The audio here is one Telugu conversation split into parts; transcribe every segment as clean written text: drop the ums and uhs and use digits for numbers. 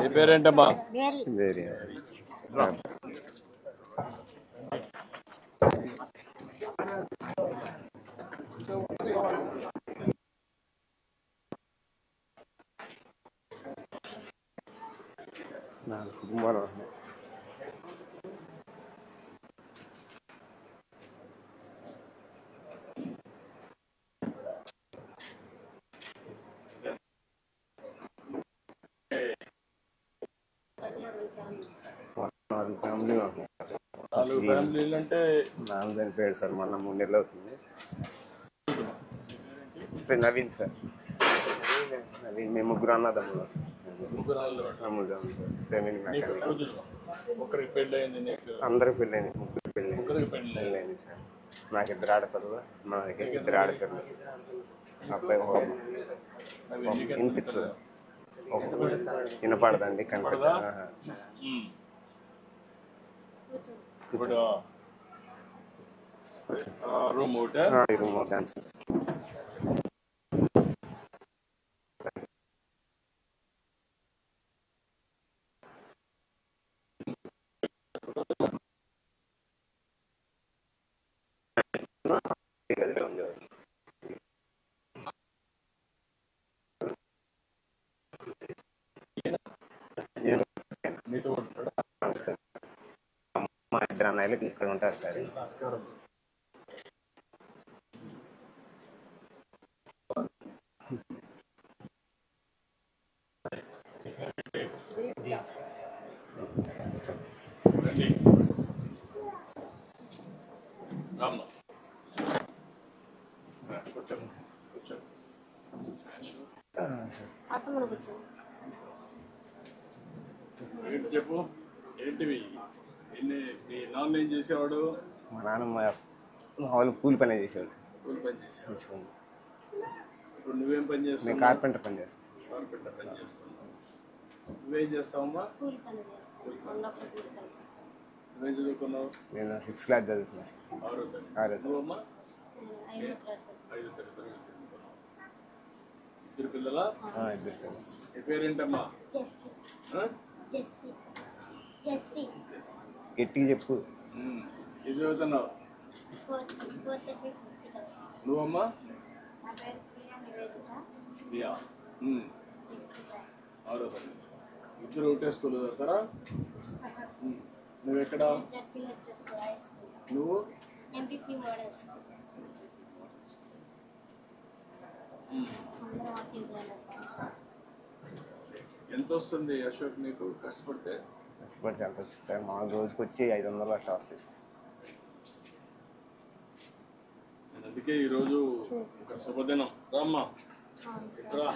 నీ పేరేంటమ్మా? కుమారం. నాలుగు ఫ్యామిలీలు అంటే నాన్న చనిపోయాడు సార్, మొన్న 3 నెలలు అవుతుంది. నవీన్ సార్, నవీన్. మేము ముగ్గురు అన్నదమ్ములు. ఒకరికి పెళ్ళి అయింది, అందరికి పెళ్ళైంది, ముగ్గురు పెళ్ళైంది సార్. నాకు 2 ఆడపిల్లలు, మా దగ్గర 2 ఆడపిల్లలు. అబ్బాయి వినిపించదు, వినపడదండి, కనపడదా. రూమ్ ఒకటే మా 2 అన్నయ్యలు ఇక్కడ ఉంటారు సార్. ఏంటి చెప్పు, ఏంటివి? మీ నాన్న ఏం చేసేవాడు? మా నాన్న వాళ్ళు కూలి పని చేసేవాడు. కూలి పని చేసేవాడు. ఇప్పుడు నువ్వేం పని చేస్తావు? నేను కార్పెంటర్ పని చేస్తాను. కార్పెంటర్ పని చేస్తున్నావు. నువ్వేం చేస్తావమ్మా? నువ్వేం చదువుకున్నావు? నేను 6th క్లాస్ చదువుతున్నాను. 6వ తరగతి. నువ్వమ్మా? 5వ తరగతి చదువుతున్నావు. 2 పిల్లలా? 2 పిల్లలు. నీ పేరేంటమ్మా? గట్టిగా చెప్పు. ఏం చదువుతున్నావు? నువ్వమ్మా? ప్రియా. 6వ తరగతి. ఇద్దరు ఒకటే స్కూల్ చదువుతారా? నువ్వెక్కడ? నువ్వు? ఎంత వస్తుంది అశోక్ నీకు కష్టపడితే? కష్టపడితే ఎంత వస్తుంది సార్? మా రోజుకి వచ్చి 500 అట్లా వస్తుంది. అందుకే ఈరోజు ఒక శుభదినం. రామ్మా, రా,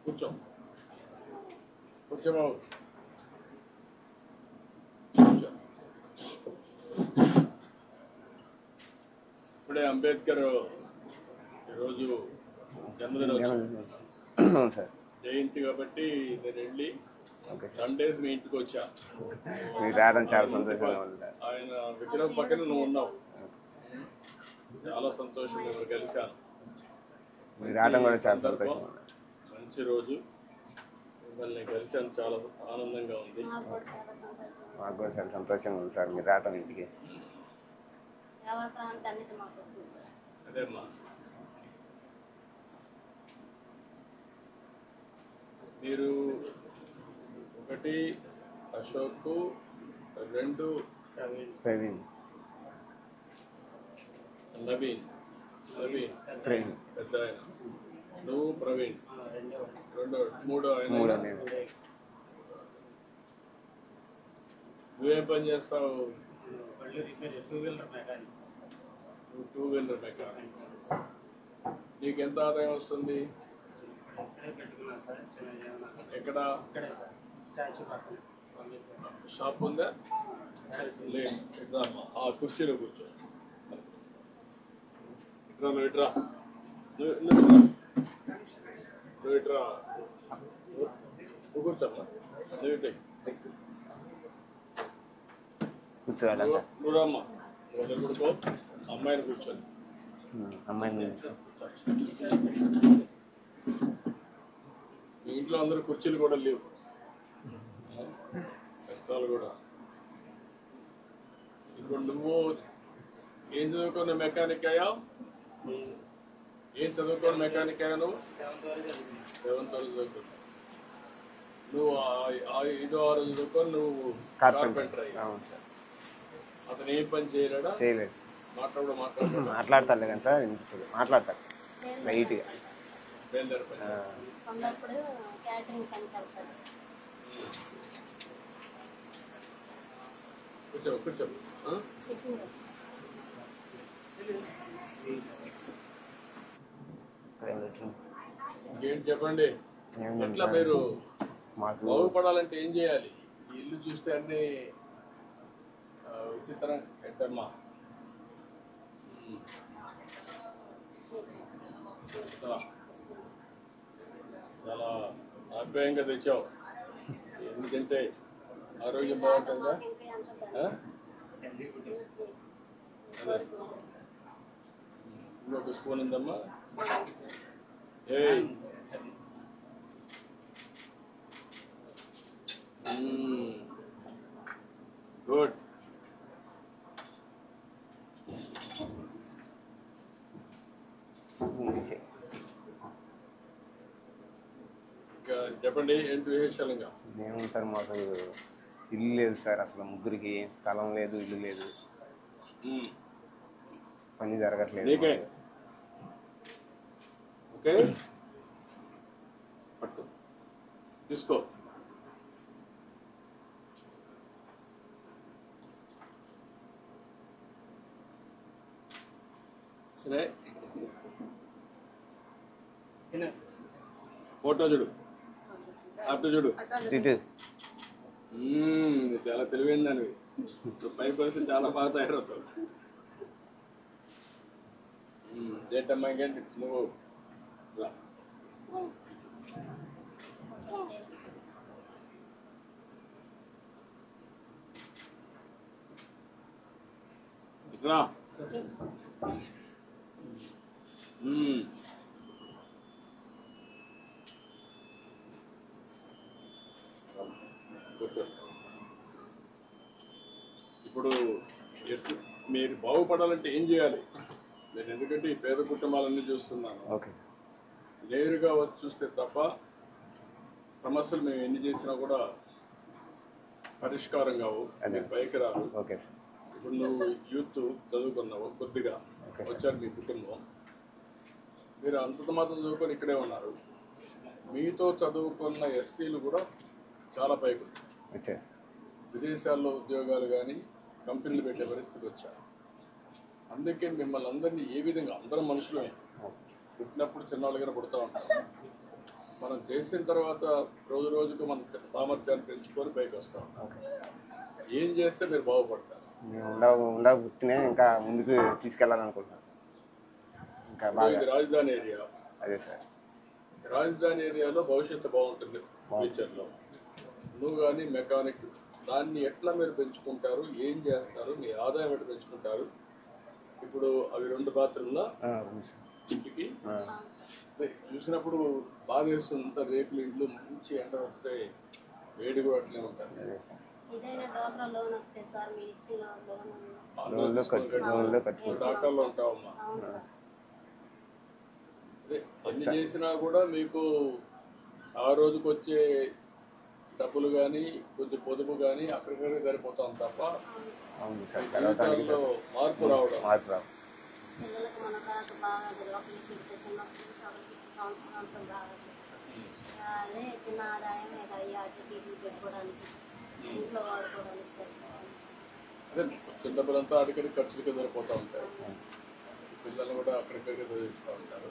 కూర్చో, కూర్చో బాబు, కూర్చో. ఇప్పుడే అంబేద్కర్ ఈరోజు జన్మదినోత్సవం సార్, జయంతి కాబట్టి నేను వెళ్ళి సండేస్ మీ ఇంటికి వచ్చా. మీరు రావడం చాలా సంతోషంగా ఉంది. ఆయన విగ్రహం పక్కన నువ్వు ఉన్నావు, చాలా సంతోషం. నేను కలిశాను. మీరు రావడం కూడా చాలా సంతోషం. మంచి రోజు, మిమ్మల్ని కలిశాను, చాలా ఆనందంగా ఉంది. మాకు కూడా చాలా సంతోషంగా ఉంది సార్ మీరు రావడం ఇంటికి. అదేమ్మా, మీరు 1 అశోక్, 2 ప్రవీణ్, నవీన్ పెద్ద ఆయన, నువ్వు ప్రవీణ్, 3 ఆయన. నువ్వేం పని చేస్తావు? నువ్వు 2 వీలర్ మెకానిక్. నీకు ఎంత ఆదాయం వస్తుంది? ఎక్కడ? షాప్ ఉందా? లేదు. ఇట్లా ఆ కుర్చీలో కూర్చో. ఇట్రా, నువ్వు ఇట్రా, నువ్వు ఇట్రా, నువ్వు కూర్చోమ్మా, నువ్వు ఇటే కూర్చోవాలా? నువ్వు రామ్మా, నువ్వు కూర్చో. అమ్మాయిని కూర్చోండి. అమ్మాయిని ఇంట్లో అందరూ కుర్చీలు కూడా లేవు, కష్టాలు కూడా. ఇప్పుడు నువ్వు ఏం చదువుకున్న మెకానిక్ అయ్యావు? ఏం చదువుకున్న మెకానిక్ అయ్యా నువ్వు? 7th వరకు చదువుకున్నావు. నువ్వు 5వ 6 చదువుకొని నువ్వు కార్పెంటర్ అయ్యావు. అతను ఏం పని చేయలేడా? చేయలేదు. మాట్లాడతాడు కానీ సార్ మాట్లాడతాడు లైట్గా. కూర్చో కూర్చో. ఇంకేంటి చెప్పండి. ఎట్లా మీరు బాగుపడాలంటే ఏం చేయాలి? ఈ ఇల్లు చూస్తే అన్ని విచిత్రం ఎట్టమ్మా. చాలా ఆప్యాయంగా తెచ్చావు. ఎందుకంటే ఆరోగ్యం బాగుంటుందా? ఇంకొక స్పూన్ ఉందమ్మా. ఏయ్ గుడ్. ఇంకా చెప్పండి, ఏంటి విశేషాలు? ఇంకా ఏముంది సార్, మాకు ఇల్లు లేదు సార్, అసలు ముగ్గురికి స్థలం లేదు, ఇల్లు లేదు, పని జరగట్లేదు. ఓకే పట్టు తీసుకో. సరే, ఫోటో చూడు, అటు చూడు. చాలా తెలివైన దానివి. 5% చాలా బాగా తయారవుతావు. ఏంటమ్మా ఇంకేంటి? నువ్వు ఇట్రా. కూర్చో. ఇప్పుడు మీరు బాగుపడాలంటే ఏం చేయాలి? నేను ఎందుకంటే ఈ పేద కుటుంబాలన్నీ చూస్తున్నాను. నేరుగా వచ్చి చూస్తే తప్ప సమస్యలు మేము ఎన్ని చేసినా కూడా పరిష్కారం కావు, పైకి రాదు. ఇప్పుడు నువ్వు యూత్ చదువుకున్నావు, కొద్దిగా వచ్చారు మీ కుటుంబం, మీరు అంత మాత్రం చదువుకొని ఇక్కడే ఉన్నారు. మీతో చదువుకున్న ఎస్సీలు కూడా చాలా పైకి వచ్చారు. విదేశాల్లో ఉద్యోగాలు కానీ కంపెనీలు పెట్టే పరిస్థితికి వచ్చారు. అందుకే మిమ్మల్ని అందరినీ ఏ విధంగా, అందరం మనుషులమే, పుట్టినప్పుడు చిన్నవాళ్ళుగానే పుడతా ఉంటాం. మనం చేసిన తర్వాత రోజు రోజుకు మన సామర్థ్యాన్ని పెంచుకొని పైకి వస్తాం. ఏం చేస్తే మీరు బాగుపడతారు? పుట్టినే ఇంకా ముందుకు తీసుకెళ్ళాలనుకుంటున్నాను. ఇది రాజధాని ఏరియా. అదే సార్, రాజధాని ఏరియాలో భవిష్యత్తు బాగుంటుంది ఫ్యూచర్లో. నువ్వు కానీ మెకానిక్, దాన్ని ఎట్లా మీరు పెంచుకుంటారు? ఏం చేస్తారు? మీ ఆదాయం ఎట్లా పెంచుకుంటారు? ఇప్పుడు అవి 2 బాత్రూమ్ల ఇంటికి చూసినప్పుడు బాగా వేస్తుంది. రేకులు ఇంట్లో మంచి ఎండ వస్తే వేడి కూడా అట్లే ఉంటారు. డాక్టర్లో ఉంటావమ్మా. అన్ని చేసినా కూడా మీకు ఆ రోజుకి వచ్చే డబ్బులు కానీ కొంచెం పొదుపు కానీ అక్కడికక్కడే సరిపోతాం తప్ప మార్పు రావడం. అదే చిన్న డబ్బులంతా అడిగడి ఖర్చులకి సరిపోతూ ఉంటాయి. పిల్లలు కూడా అక్కడికక్కడే చదివిస్తూ ఉంటారు.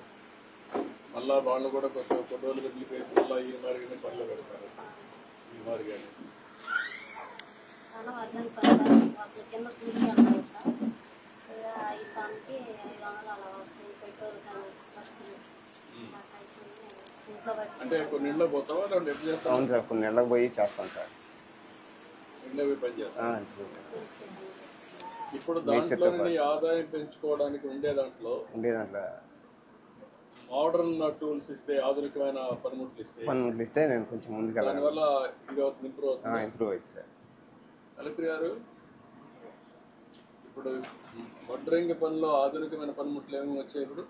మళ్ళీ వాళ్ళు కూడా కొన్ని రోజులు పెట్టి వేసి మళ్ళీ ఈ మరి కానీ పనులు పెడతారు. ఈ మరి కానీ అంటే కొన్ని ఇళ్ళకి పోతావా? ఎప్పుడు చేస్తావు? అవును సార్, కొన్ని ఇళ్ళకి పోయి చేస్తాను సార్. ఇళ్ళకి పని చేస్తాను. ఇప్పుడు దాంట్లో ఆదాయం పెంచుకోవడానికి ఉండే దాంట్లో మోడర్న్ టూల్స్ ఇస్తే, ఆధునికమైన పనిముట్లు ఇస్తే నేను కొంచెం ముందుకెళ్ళాను. దానివల్ల ఇది ఇంప్రూవ్ అవుతుంది. ఇంప్రూవ్ అవుతుంది సార్. కలెక్టర్ గారు, ఇప్పుడు వడ్రంగి పనిలో ఆధునికమైన పనిముట్లు ఏమేమి వచ్చాయి? ఇప్పుడు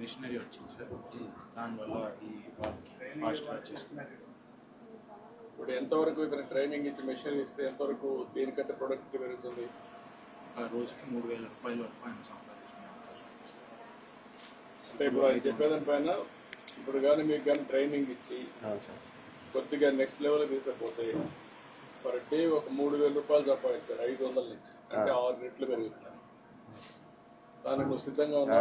మిషనరీ వచ్చింది సార్. దానివల్ల ఈ ఫాస్ట్గా వచ్చేస్తుంది. ఇప్పుడు ఎంతవరకు ఇక్కడ ట్రైనింగ్ ఇచ్చి మెషినరీ ఇస్తే ఎంతవరకు దీనికంటే ప్రొడక్ట్ పెరుగుతుంది? రోజుకి 3,000 రూపాయల వరకు ఆయన సంపాదించుకున్నాం. అంటే ఇప్పుడు ఆయన చెప్పేదాని పైన ఇప్పుడు కానీ మీకు కానీ ట్రైనింగ్ ఇచ్చి కొద్దిగా నెక్స్ట్ లెవెల్ తీసుకపోతే పర్ డే ఒక 3,000 రూపాయలు సంపాదించారు, 500 నుంచి, అంటే 6 రెట్లు పెరుగుతున్నారు. దానికి నువ్వు సిద్ధంగా ఉన్నా?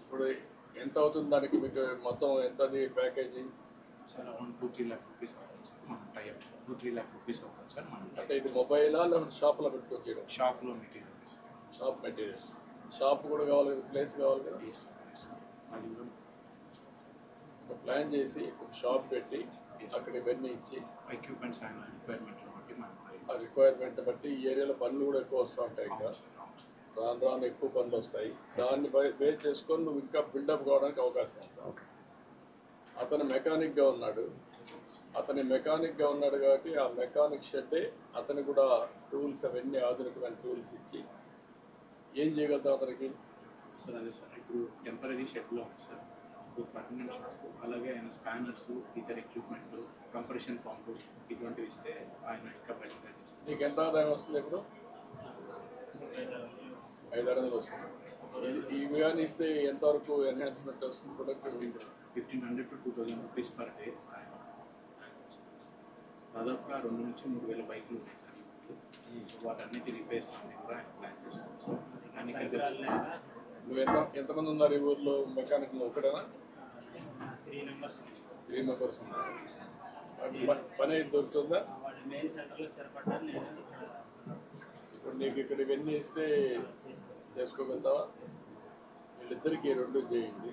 ఇప్పుడు ఎంత అవుతుంది దానికి? మీకు మొత్తం ఎంత package? Sir around 2-3 lakh rupees అవుతుంది సార్. మనం టైప్ 2-3 lakh రూపీస్ అవుతుంది సార్. మనం అంటే ఇది మొబైలా లేకపోతే షాప్లో పెట్టుకోవచ్చు? షాప్లో material sir. Shop materials. Shop కూడా కావాలి కదా, ప్లేస్ కావాలి కదా. అది కూడా ఒక ప్లాన్ చేసి ఒక షాప్ పెట్టి అక్కడ ఇవన్నీ ఇచ్చి ఎక్విప్మెంట్స్ అయిన రిక్వైర్మెంట్ని బట్టి మనం ఆ రిక్వైర్మెంట్ బట్టి ఈ ఏరియాలో పనులు కూడా ఎక్కువ వస్తూ ఉంటాయి. ఇంకా రాను రాను ఎక్కువ పనులు వస్తాయి. దాన్ని బేస్ చేసుకొని నువ్వు ఇంకా బిల్డప్ కావడానికి అవకాశం ఉంటుంది. అతను మెకానిక్గా ఉన్నాడు. కాబట్టి ఆ మెకానిక్ షెడ్డే అతను కూడా టూల్స్ అవన్నీ ఆధునికమైన టూల్స్ ఇచ్చి ఏం చేయగలుగుతాం అతనికి? సార్ అదే సార్, ఇప్పుడు టెంపరీ షెడ్లో ఉంది సార్. ఇప్పుడు పర్మనెంట్ షెడ్స్, అలాగే ఆయన స్పానర్స్, ఇతర ఎక్విప్మెంట్, కంప్రెషన్ పంపు ఇటువంటివి ఇస్తే ఆయన ఇంకా బెటర్గా చేస్తారు. నీకు ఎంత ఆదాయం వస్తుంది? ఇప్పుడు 500 వస్తుంది. ఇవి కానీ ఇస్తే ఎంతవరకు ఎన్హాన్స్మెంట్ వస్తుంది? Product 1,500 to 2,000 rupees per day. దాదాపుగా 2 నుంచి 3,000 బైకులు ఉన్నాయి సార్. వాటన్నిటి రిపేర్స్ అన్ని కూడా ఆయన ప్లాన్ చేస్తాం సార్. నువ్వు ఎంతమంది ఉన్నారు ఈ ఊర్లో మెకానిక్లు? ఒకటేనా? 3 members. 3 members ఉన్నారు. పని అయితే దొరుకుతుందా? మెయిన్ సెంటర్లో స్థిరపడ్డారు. నేను ఇప్పుడు నీకు ఇక్కడ ఇవన్నీ ఇస్తే చేసుకోగలుగుతావా? వీళ్ళిద్దరికి 2 చేయండి.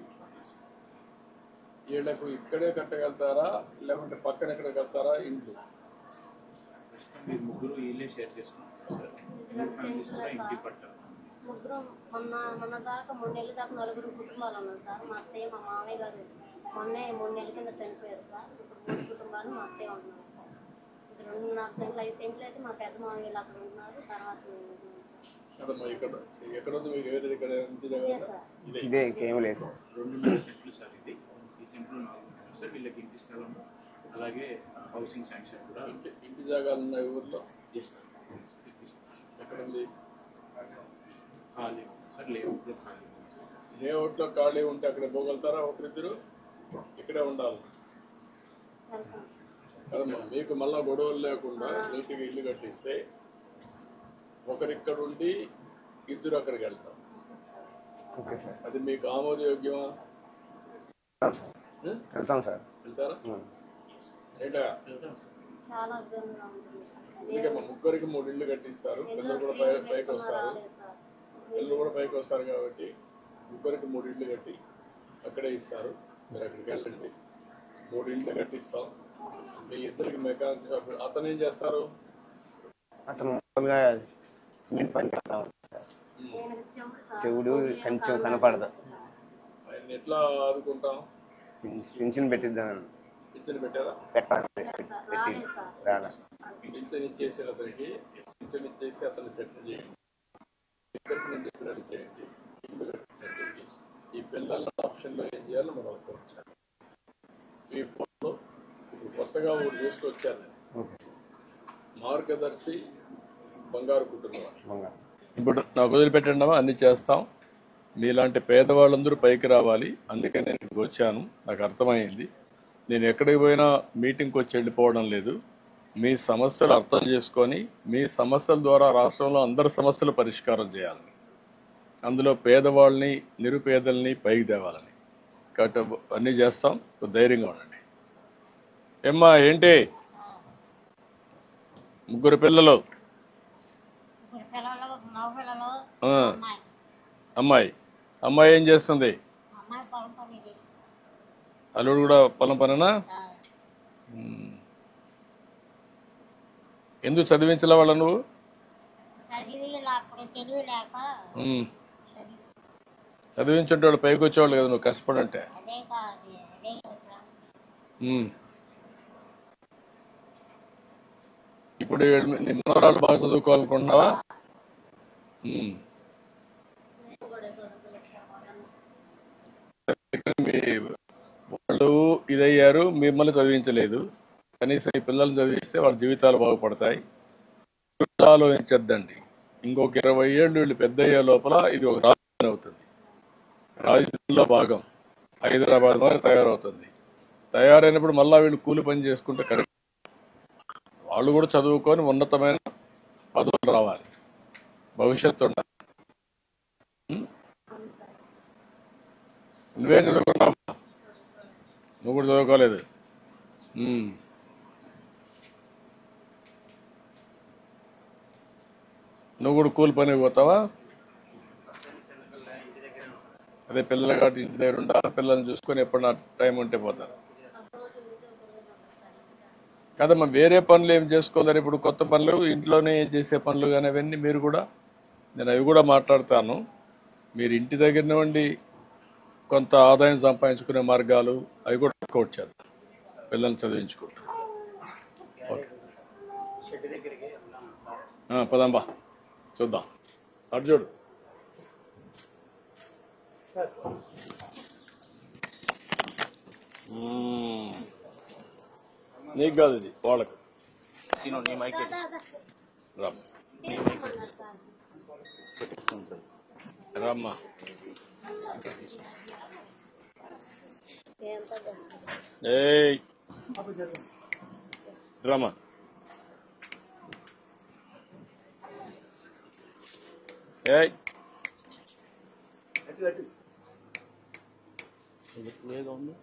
వీళ్ళకు ఇక్కడే కట్టగలుగుతారా లేకుంటే పక్కన ఎక్కడ కడతారా? ఇంట్లో ప్రస్తుతం మీరు ముగ్గురు వీళ్ళే షేర్ చేసుకుంటారు సార్. 3 ఫ్యామిలీస్ కూడా ఇంటికి పట్టారు. ముగ్గురు మొన్న దాకా 3 నెలల దాకా 4 కుటుంబాలు ఉన్నారు సార్. మా అత్తయ్య, మా మామయ్య గారు మొన్నే 3 నెలల కింద చనిపోయారు సార్. ఇప్పుడు 3 కుటుంబాలు మా అత్తయ్య ఉంటున్నారు సార్. ఇది 2.5 సెంట్లు 5 సెంట్లు అయితే మా పెద్ద మామయ్యలు అక్కడ ఉంటున్నారు. తర్వాత అదమ్మా ఇక్కడ ఎక్కడ ఉంది మీకు? ఇక్కడ ఇదే సార్. ఇదే ఇంకేం లేదు సార్. 2.5 సెంట్లు సార్. ఇది ఈ సెంట్లు 4 ఉన్నాయి సార్. వీళ్ళకి ఇంటి స్థలం, అలాగే హౌసింగ్ శాంక్షన్ కూడా. ఇంటి జాగాలు ఉన్నాయి ఊర్లో? Yes sir. ఎక్కడ ఉంది? ఖాళీ సార్. లేఅవుట్లో ఖాళీ ఉంది సార్. లేఅవుట్లో ఖాళీ ఉంటే అక్కడ పోగలుగుతారా? ఒకరిద్దరు ఇక్కడే ఉండాలి కదమ్మా. మీకు మళ్ళా గొడవలు లేకుండా నీట్గా ఇల్లు కట్టిస్తే ఒకరిక్కడ ఉండి 2 అక్కడికి వెళ్తాం. Okay sir. అది మీకు ఆమోదయోగ్యమా? వెళ్తాం సార్. వెళ్తారా? ఏంటా చాలా ఇబ్బందిగా ఉంటుంది సార్. ఎందుకమ్మా? ముగ్గురికి 3 ఇళ్ళు కట్టిస్తారు. పిల్లలు కూడా పైకి వస్తారు. కాబట్టి ముగ్గురికి 3 ఇళ్ళు కట్టి అక్కడే ఇస్తారు. మీరు అక్కడికి వెళ్ళండి. 3 ఇళ్ళు కట్టిస్తాం. మీ ఇద్దరికి మెకానిక్ షాప్. అతను ఏం చేస్తారు? అతను మామూలుగా సిమెంట్ పని చేస్తా ఉంటాడు. చెవుడు కొంచెం కనపడదు. ఆయన ఎట్లా ఆదుకుంటాం? పింఛన్ పెట్టిద్దామని. పింఛన్ పెట్టారా? పెట్టాలి. పెట్టి రాలా. పింఛన్ ఇచ్చేసి అతనికి పింఛన్ ఇచ్చేసి అతన్ని సెటిల్ చేయండి. చేయండి. ఈ పిల్లల ఆప్షన్లో ఏం చేయాలో మనం అనుకోవచ్చాను. ఈ ఫోన్లో ఇప్పుడు కొత్తగా ఊరు తీసుకొచ్చాను. మార్గదర్శి బంగారు కుటుంబం. ఇప్పుడు నాకు వదిలిపెట్టండమా, అన్ని చేస్తాం. మీలాంటి పేదవాళ్ళందరూ పైకి రావాలి. అందుకని నేను ఇక్కడికి వచ్చాను. నాకు అర్థమైంది. నేను ఎక్కడికి పోయినా మీటింగ్కి వచ్చి వెళ్ళిపోవడం లేదు. మీ సమస్యలు అర్థం చేసుకొని మీ సమస్యల ద్వారా రాష్ట్రంలో అందరి సమస్యలు పరిష్కారం చేయాలని, అందులో పేదవాళ్ళని నిరుపేదల్ని పైకి తేవాలని. కాబట్టి అన్నీ చేస్తాం. ధైర్యంగా ఉండండి. ఏమ్మా ఏంటి? 3 పిల్లలు. అమ్మాయి ఏం చేస్తుంది? అల్లుడు కూడా పొలం పనేనా? ఎందుకు చదివించలే వాళ్ళ? నువ్వు తెలివి లేక చదివించుంటే వాళ్ళు పైకి వచ్చేవాళ్ళు కదా నువ్వు కష్టపడంటే. అదే కాదు అదే కదా. ఇప్పుడు నీ మనవరాలు బాగా చదువుకోవాలనుకుంటున్నావా? నేను కూడా చదువుకోలేకపోయాను. మీ వాళ్ళు ఇదయ్యారు, మిమ్మల్ని చదివించలేదు. కనీసం ఈ పిల్లల్ని చదివిస్తే వాళ్ళ జీవితాలు బాగుపడతాయి. ఆలోచించద్దండి, ఇంకొక 20 ఏళ్ళు వీళ్ళు పెద్ద అయ్యే లోపల ఇది ఒక రాజధాని అవుతుంది. రాజధానిలో భాగం హైదరాబాద్ మరి తయారవుతుంది. తయారైనప్పుడు మళ్ళా వీళ్ళు కూలి పని చేసుకుంటే కరెక్ట్. వాళ్ళు కూడా చదువుకొని ఉన్నతమైన పదవులు రావాలి, భవిష్యత్తు ఉండాలి. నువ్వేం చదువుకున్నావు? నువ్వు కూడా చదువుకోలేదు. నువ్వు కూడా కూలి పనికి పోతావా? అదే పిల్లలు కాబట్టి ఇంటి దగ్గర ఉండాలి, పిల్లల్ని చూసుకొని ఎప్పుడు నా టైం ఉంటే పోతారు కదమ్మా. వేరే పనులు ఏం చేసుకోలేరు. ఇప్పుడు కొత్త పనులు ఇంట్లోనే చేసే పనులు కానీ అవన్నీ మీరు కూడా, నేను అవి కూడా మాట్లాడతాను. మీరు ఇంటి దగ్గరనే ఉండి కొంత ఆదాయం సంపాదించుకునే మార్గాలు అవి కూడా వర్కౌట్ చేద్దాం, పిల్లల్ని చదివించుకుంటాం. ఓకే పదంబా చూద్దాం. అర్జుడు నీకు కాదు, ఇది వాళ్ళకు. రామ్మా ఏయ్ రామ్మా. ఏయ్ ఉంది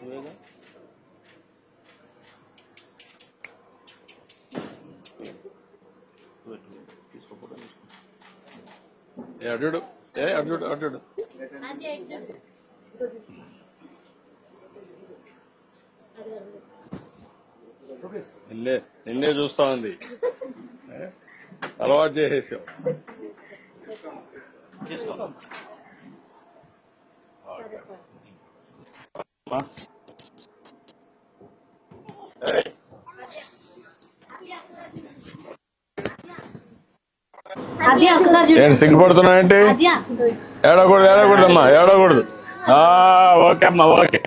వేగా అడ్డు అడ్డు అడ్డు నిన్నే చూస్తా ఉంది, అలవాటు చేసేసావు. నేను సిగ్గుపడుతున్నా ఏంటి? ఏడకూడదు ఏడకూడదమ్మా, ఏడకూడదు. ఓకే అమ్మా, ఓకే.